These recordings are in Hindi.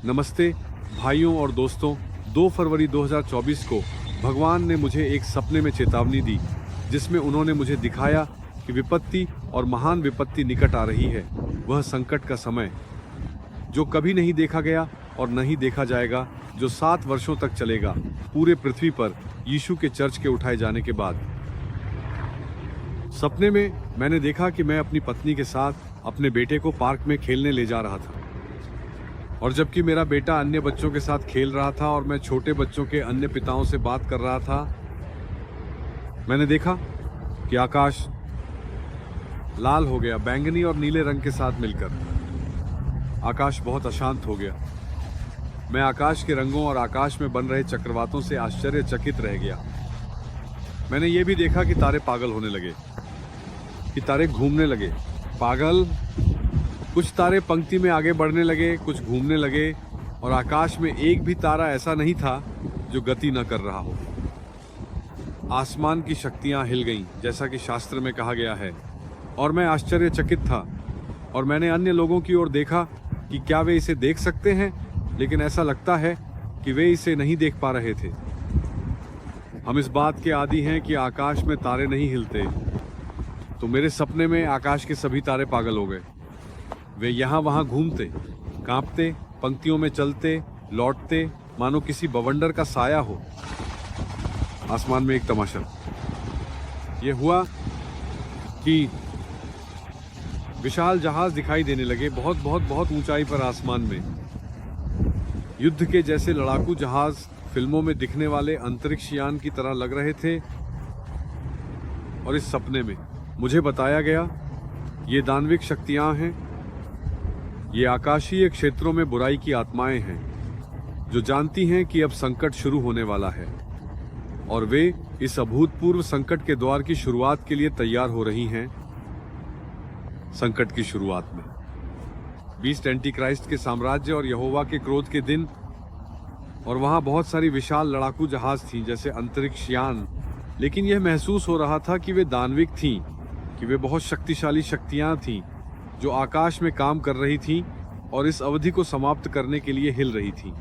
नमस्ते भाइयों और दोस्तों। 2 फरवरी 2024 को भगवान ने मुझे एक सपने में चेतावनी दी, जिसमें उन्होंने मुझे दिखाया कि विपत्ति और महान विपत्ति निकट आ रही है। वह संकट का समय जो कभी नहीं देखा गया और नहीं देखा जाएगा, जो 7 वर्षों तक चलेगा पूरे पृथ्वी पर यीशु के चर्च के उठाए जाने के बाद। सपने में मैंने देखा कि मैं अपनी पत्नी के साथ अपने बेटे को पार्क में खेलने ले जा रहा था, और जबकि मेरा बेटा अन्य बच्चों के साथ खेल रहा था और मैं छोटे बच्चों के अन्य पिताओं से बात कर रहा था, मैंने देखा कि आकाश लाल हो गया, बैंगनी और नीले रंग के साथ मिलकर। आकाश बहुत अशांत हो गया। मैं आकाश के रंगों और आकाश में बन रहे चक्रवातों से आश्चर्यचकित रह गया। मैंने ये भी देखा कि तारे पागल होने लगे, कि तारे घूमने लगे। पागल, कुछ तारे पंक्ति में आगे बढ़ने लगे, कुछ घूमने लगे, और आकाश में एक भी तारा ऐसा नहीं था जो गति न कर रहा हो। आसमान की शक्तियां हिल गईं, जैसा कि शास्त्र में कहा गया है, और मैं आश्चर्यचकित था। और मैंने अन्य लोगों की ओर देखा कि क्या वे इसे देख सकते हैं, लेकिन ऐसा लगता है कि वे इसे नहीं देख पा रहे थे। हम इस बात के आदी हैं कि आकाश में तारे नहीं हिलते, तो मेरे सपने में आकाश के सभी तारे पागल हो गए। वे यहाँ वहाँ घूमते, कांपते, पंक्तियों में चलते, लौटते, मानो किसी बवंडर का साया हो। आसमान में एक तमाशा ये हुआ कि विशाल जहाज दिखाई देने लगे, बहुत बहुत बहुत ऊंचाई पर आसमान में। युद्ध के जैसे लड़ाकू जहाज फिल्मों में दिखने वाले अंतरिक्ष यान की तरह लग रहे थे। और इस सपने में मुझे बताया गया, ये दानविक शक्तियां हैं, ये आकाशीय क्षेत्रों में बुराई की आत्माएं हैं, जो जानती हैं कि अब संकट शुरू होने वाला है, और वे इस अभूतपूर्व संकट के द्वार की शुरुआत के लिए तैयार हो रही हैं। संकट की शुरुआत में बीस्ट एंटीक्राइस्ट के साम्राज्य और यहोवा के क्रोध के दिन, और वहां बहुत सारी विशाल लड़ाकू जहाज थीं, जैसे अंतरिक्ष यान। लेकिन यह महसूस हो रहा था कि वे दानविक थीं, कि वे बहुत शक्तिशाली शक्तियां थीं जो आकाश में काम कर रही थीं और इस अवधि को समाप्त करने के लिए हिल रही थीं।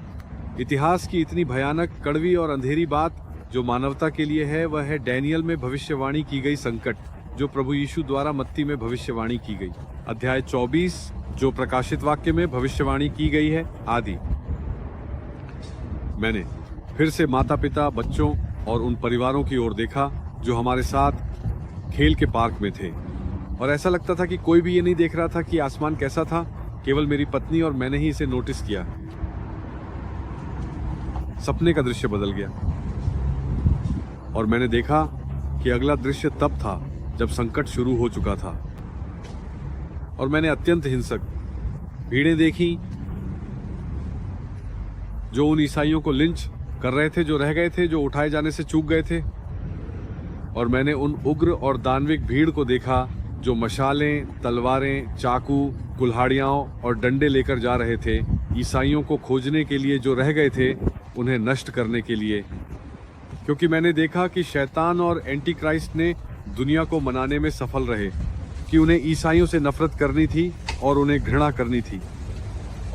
इतिहास की इतनी भयानक, कड़वी और अंधेरी बात जो मानवता के लिए है, वह है डैनियल में भविष्यवाणी की गई संकट, जो प्रभु यीशु द्वारा मत्ती में भविष्यवाणी की गई। अध्याय 24, जो प्रकाशित वाक्य में भविष्यवाणी की गई है, आदि। मैंने फिर से माता पिता, बच्चों और उन परिवारों की ओर देखा जो हमारे साथ खेल के पार्क में थे, और ऐसा लगता था कि कोई भी ये नहीं देख रहा था कि आसमान कैसा था। केवल मेरी पत्नी और मैंने ही इसे नोटिस किया। सपने का दृश्य बदल गया, और मैंने देखा कि अगला दृश्य तब था जब संकट शुरू हो चुका था। और मैंने अत्यंत हिंसक भीड़ें देखी जो उन ईसाइयों को लिंच कर रहे थे, जो रह गए थे, जो उठाए जाने से चूक गए थे। और मैंने उन उग्र और दानविक भीड़ को देखा जो मशालें, तलवारें, चाकू, कुल्हाड़ियां और डंडे लेकर जा रहे थे, ईसाइयों को खोजने के लिए जो रह गए थे, उन्हें नष्ट करने के लिए। क्योंकि मैंने देखा कि शैतान और एंटीक्राइस्ट ने दुनिया को मनाने में सफल रहे कि उन्हें ईसाइयों से नफरत करनी थी और उन्हें घृणा करनी थी।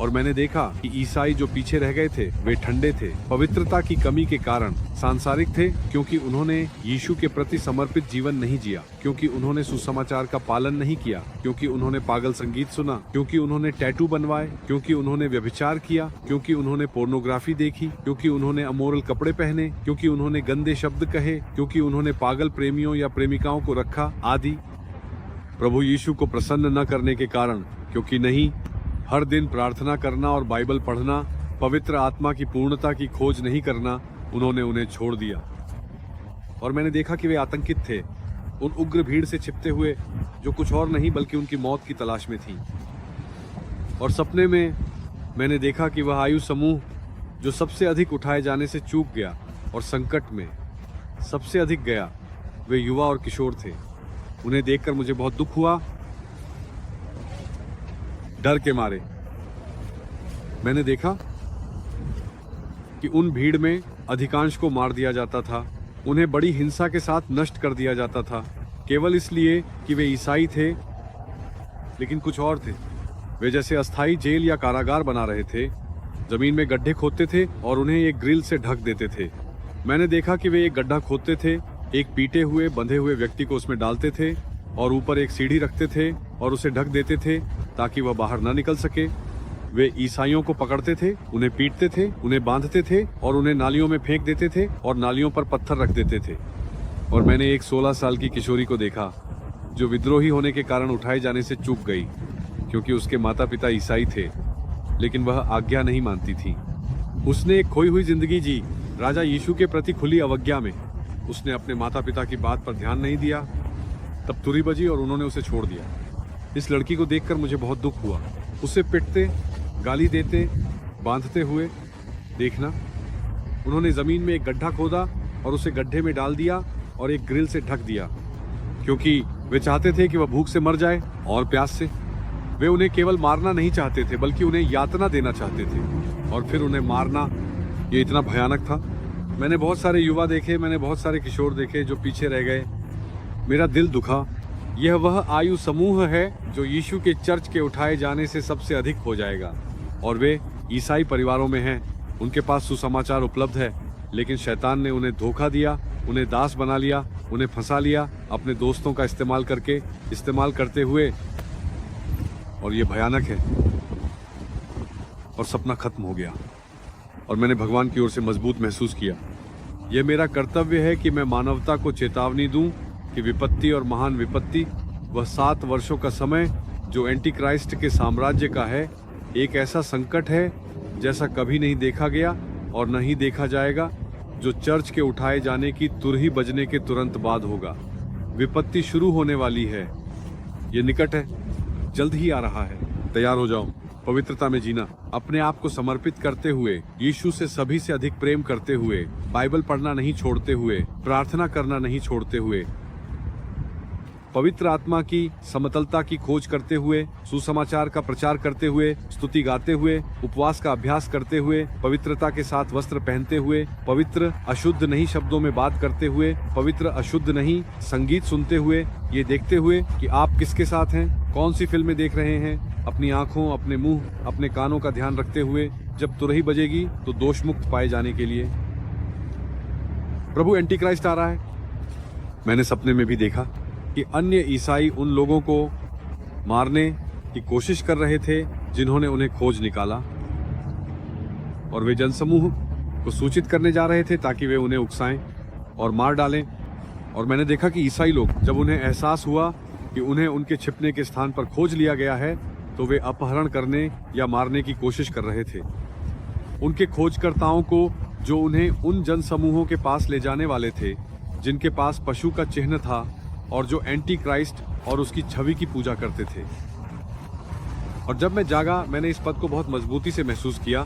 और मैंने देखा कि ईसाई जो पीछे रह गए थे, वे ठंडे थे, पवित्रता की कमी के कारण सांसारिक थे, क्योंकि उन्होंने यीशु के प्रति समर्पित जीवन नहीं जिया, क्योंकि उन्होंने सुसमाचार का पालन नहीं किया, क्योंकि उन्होंने पागल संगीत सुना, क्योंकि उन्होंने टैटू बनवाए, क्योंकि उन्होंने व्यभिचार किया, क्योंकि उन्होंने पोर्नोग्राफी देखी, क्योंकि उन्होंने अमोरल कपड़े पहने, क्योंकि उन्होंने गंदे शब्द कहे, क्योंकि उन्होंने पागल प्रेमियों या प्रेमिकाओं को रखा, आदि। प्रभु यीशु को प्रसन्न न करने के कारण, क्योंकि नहीं हर दिन प्रार्थना करना और बाइबल पढ़ना, पवित्र आत्मा की पूर्णता की खोज नहीं करना, उन्होंने उन्हें छोड़ दिया। और मैंने देखा कि वे आतंकित थे, उन उग्र भीड़ से छिपते हुए, जो कुछ और नहीं बल्कि उनकी मौत की तलाश में थी। और सपने में मैंने देखा कि वह आयु समूह जो सबसे अधिक उठाए जाने से चूक गया और संकट में सबसे अधिक गया, वे युवा और किशोर थे। उन्हें देखकर मुझे बहुत दुख हुआ, डर के मारे। मैंने देखा कि उन भीड़ में अधिकांश को मार दिया जाता था, उन्हें बड़ी हिंसा के साथ नष्ट कर दिया जाता था, केवल इसलिए कि वे ईसाई थे। लेकिन कुछ और थे, वे जैसे अस्थायी जेल या कारागार बना रहे थे, जमीन में गड्ढे खोदते थे और उन्हें एक ग्रिल से ढक देते थे। मैंने देखा कि वे एक गड्ढा खोदते थे, एक पीटे हुए बंधे हुए व्यक्ति को उसमें डालते थे और ऊपर एक सीढ़ी रखते थे और उसे ढक देते थे ताकि वह बाहर न निकल सके। वे ईसाइयों को पकड़ते थे, उन्हें पीटते थे, उन्हें बांधते थे और उन्हें नालियों में फेंक देते थे और नालियों पर पत्थर रख देते थे। और मैंने एक 16 साल की किशोरी को देखा जो विद्रोही होने के कारण उठाए जाने से चूक गई, क्योंकि उसके माता पिता ईसाई थे, लेकिन वह आज्ञा नहीं मानती थी। उसने एक खोई हुई जिंदगी जी, राजा यीशु के प्रति खुली अवज्ञा में। उसने अपने माता पिता की बात पर ध्यान नहीं दिया। तब तुरी बजी और उन्होंने उसे छोड़ दिया। इस लड़की को देखकर मुझे बहुत दुख हुआ। उसे पिटते, गाली देते, बांधते हुए देखना। उन्होंने जमीन में एक गड्ढा खोदा और उसे गड्ढे में डाल दिया और एक ग्रिल से ढक दिया, क्योंकि वे चाहते थे कि वह भूख से मर जाए और प्यास से। वे उन्हें केवल मारना नहीं चाहते थे, बल्कि उन्हें यातना देना चाहते थे और फिर उन्हें मारना। ये इतना भयानक था। मैंने बहुत सारे युवा देखे, मैंने बहुत सारे किशोर देखे जो पीछे रह गए। मेरा दिल दुखा। यह वह आयु समूह है जो यीशु के चर्च के उठाए जाने से सबसे अधिक हो जाएगा, और वे ईसाई परिवारों में हैं। उनके पास सुसमाचार उपलब्ध है, लेकिन शैतान ने उन्हें धोखा दिया, उन्हें दास बना लिया, उन्हें फंसा लिया अपने दोस्तों का इस्तेमाल करते हुए। और ये भयानक है। और सपना खत्म हो गया और मैंने भगवान की ओर से मजबूत महसूस किया। यह मेरा कर्तव्य है कि मैं मानवता को चेतावनी दूं कि विपत्ति और महान विपत्ति, वह 7 वर्षों का समय जो एंटी क्राइस्ट के साम्राज्य का है, एक ऐसा संकट है जैसा कभी नहीं देखा गया और नहीं देखा जाएगा, जो चर्च के उठाए जाने की तुरही बजने के तुरंत बाद होगा। विपत्ति शुरू होने वाली है। ये निकट है, जल्द ही आ रहा है। तैयार हो जाओ। पवित्रता में जीना, अपने आप को समर्पित करते हुए, यीशु से सभी से अधिक प्रेम करते हुए, बाइबल पढ़ना नहीं छोड़ते हुए, प्रार्थना करना नहीं छोड़ते हुए, पवित्र आत्मा की समतलता की खोज करते हुए, सुसमाचार का प्रचार करते हुए, स्तुति गाते हुए, उपवास का अभ्यास करते हुए, पवित्रता के साथ वस्त्र पहनते हुए, पवित्र अशुद्ध नहीं शब्दों में बात करते हुए, पवित्र अशुद्ध नहीं संगीत सुनते हुए, ये देखते हुए कि आप किसके साथ हैं, कौन सी फिल्में देख रहे हैं, अपनी आंखों, अपने मुंह, अपने कानों का ध्यान रखते हुए, जब तुरही बजेगी तो दोष मुक्त पाए जाने के लिए। प्रभु एंटी क्राइस्ट आ रहा है। मैंने सपने में भी देखा कि अन्य ईसाई उन लोगों को मारने की कोशिश कर रहे थे जिन्होंने उन्हें खोज निकाला, और वे जनसमूह को सूचित करने जा रहे थे ताकि वे उन्हें उकसाएं और मार डालें। और मैंने देखा कि ईसाई लोग, जब उन्हें एहसास हुआ कि उन्हें उनके छिपने के स्थान पर खोज लिया गया है, तो वे अपहरण करने या मारने की कोशिश कर रहे थे। उनके खोजकर्ताओं को, जो उन्हें उन जनसमूहों के पास ले जाने वाले थे जिनके पास पशु का चिन्ह था और जो एंटी क्राइस्ट और उसकी छवि की पूजा करते थे। और जब मैं जागा, मैंने इस पद को बहुत मजबूती से महसूस किया।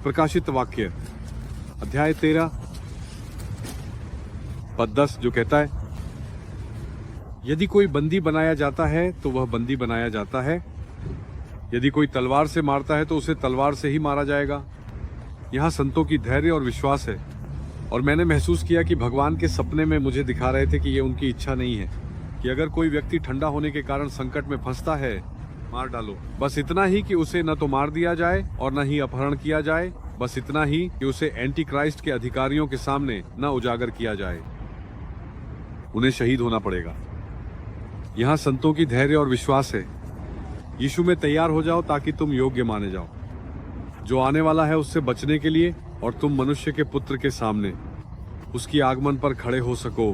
प्रकाशित वाक्य अध्याय 13 पद 10 जो कहता है, यदि कोई बंदी बनाया जाता है तो वह बंदी बनाया जाता है, यदि कोई तलवार से मारता है तो उसे तलवार से ही मारा जाएगा। यहाँ संतों की धैर्य और विश्वास है। और मैंने महसूस किया कि भगवान के सपने में मुझे दिखा रहे थे कि ये उनकी इच्छा नहीं है कि अगर कोई व्यक्ति ठंडा होने के कारण संकट में फंसता है, मार डालो। बस इतना ही कि उसे न तो मार दिया जाए और न ही अपहरण किया जाए, बस इतना ही कि उसे एंटी क्राइस्ट के अधिकारियों के सामने न उजागर किया जाए। उन्हें शहीद होना पड़ेगा। यहाँ संतों की धैर्य और विश्वास है। यीशु में तैयार हो जाओ ताकि तुम योग्य माने जाओ, जो आने वाला है उससे बचने के लिए, और तुम मनुष्य के पुत्र के सामने उसकी आगमन पर खड़े हो सको।